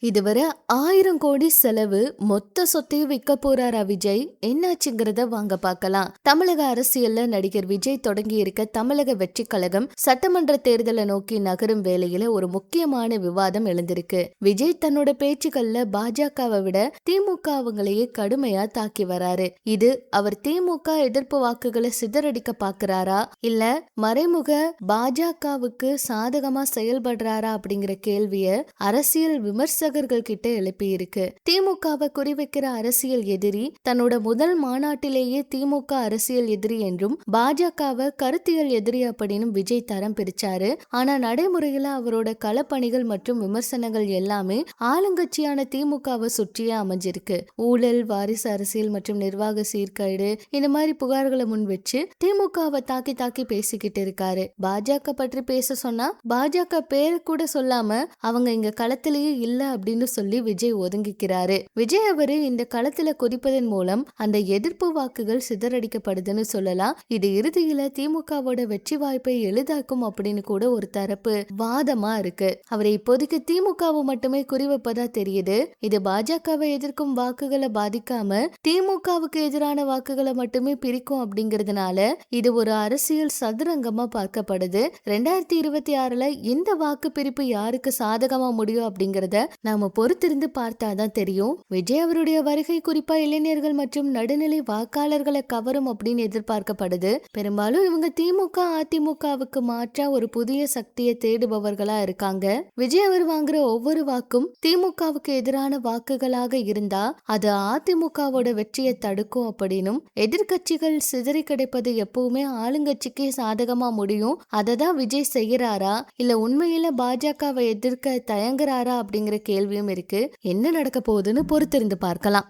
இதுவரை 1000 கோடி செலவு, மொத்த சொத்தையும் விற்க போறாரா விஜய்? என்னாச்சுங்கிறத வாங்க பார்க்கலாம். தமிழக அரசியல்ல நடிகர் விஜய் தொடங்கி இருக்க தமிழக வெற்றி கழகம் சட்டமன்ற தேர்தலை நோக்கி நகரும் வேளையில ஒரு முக்கியமான விவாதம் எழுந்திருக்கு. விஜய் தன்னோட பேச்சுக்கள்ல பாஜகவை விட திமுகவங்களையே கடுமையா தாக்கி வராரு. இது அவர் திமுக எதிர்ப்பு வாக்குகளை சிதறடிக்க பாக்குறாரா, இல்ல மறைமுக பாஜகவுக்கு சாதகமா செயல்படுறாரா அப்படிங்கிற கேள்விய அரசியல் விமர்சகர்கள் கிட்ட எழுப்பி இருக்கு. திமுகவை குறிவைக்கிற அரசியல் எதிரி தன்னோட முதல் மாநாட்டிலேயே திமுக அரசியல் எதிரி என்றும் பாஜகவை கருத்தியல் எதிரி அப்படின்னு விஜய் தரம் பிரிச்சாரு. ஆனா நடைமுறையில அவரோட களப்பணிகள் மற்றும் விமர்சனங்கள் எல்லாமே ஆளுங்கட்சியான திமுகவை சுற்றியே அமைஞ்சிருக்கு. ஊழல், வாரிசு அரசியல் மற்றும் நிர்வாக சீர்கேடு இந்த மாதிரி புகார்களை முன் வச்சு திமுகவை தாக்கி தாக்கி பேசிக்கிட்டு இருக்காரு. பாஜக பற்றி பேச சொன்னா பாஜக பேரை கூட சொல்லாம அவங்க இங்க களத்திலேயே இல்ல அப்படின்னு சொல்லி விஜய் ஒதுங்கிக்கிறாரு. விஜய் அவரு இந்த களத்துல குறிப்பதன் மூலம் அந்த எதிர்ப்பு வாக்குகள் சிதறடிக்கப்படுதுன்னு சொல்லலாம். இது இறுதியில திமுகவோட வெற்றி வாய்ப்பை எளிதாக்கும் அப்படின்னு கூட ஒரு தரப்பு வாதமா இருக்கு. அவரை இப்போதைக்கு திமுகவை மட்டுமே குறிவைப்பதா தெரியுது. இது பாஜகவை எதிர்க்கும் வாக்குகளை பாதிக்காம திமுகவுக்கு எதிரான வாக்குகளை மட்டுமே பிரிக்கும் அப்படிங்கறதுனால இது ஒரு அரசியல் சதுரங்கமா பார்க்கப்படுது. 2026ல இந்த வாக்கு பிரிப்பு யாருக்கு சாதகமா முடியும் அப்படிங்கறத நாம பொறுத்திருந்து பார்த்தாதான் தெரியும். விஜய் அவருடைய வருகை குறிப்பா இளைஞர்கள் மற்றும் நடுநிலை வாக்காளர்களை கவரும் அப்படின்னு எதிர்பார்க்கப்படுது. பெரும்பாலும் இவங்க திமுக அதிமுகவுக்கு மாற்றா ஒரு புதிய சக்தியை தேடுபவர்களா இருக்காங்க. விஜய் அவர் வாங்குற ஒவ்வொரு வாக்கும் திமுகவுக்கு எதிரான வாக்குகளாக இருந்தா அது அதிமுகவோட வெற்றியை தடுக்கும் அப்படின்னும், எதிர்கட்சிகள் சிதறி கிடைப்பது எப்பவுமே ஆளுங்கட்சிக்கே சாதகமா முடியும், அதை தான் விஜய் செய்யறாரா இல்ல உண்மையில பாஜகவை எதிர்க்க தயங்குறாரா அப்படிங்கிற கேள்வியும் இருக்கு. என்ன நடக்க போகுதுன்னு பொறுத்திருந்து பார்க்கலாம்.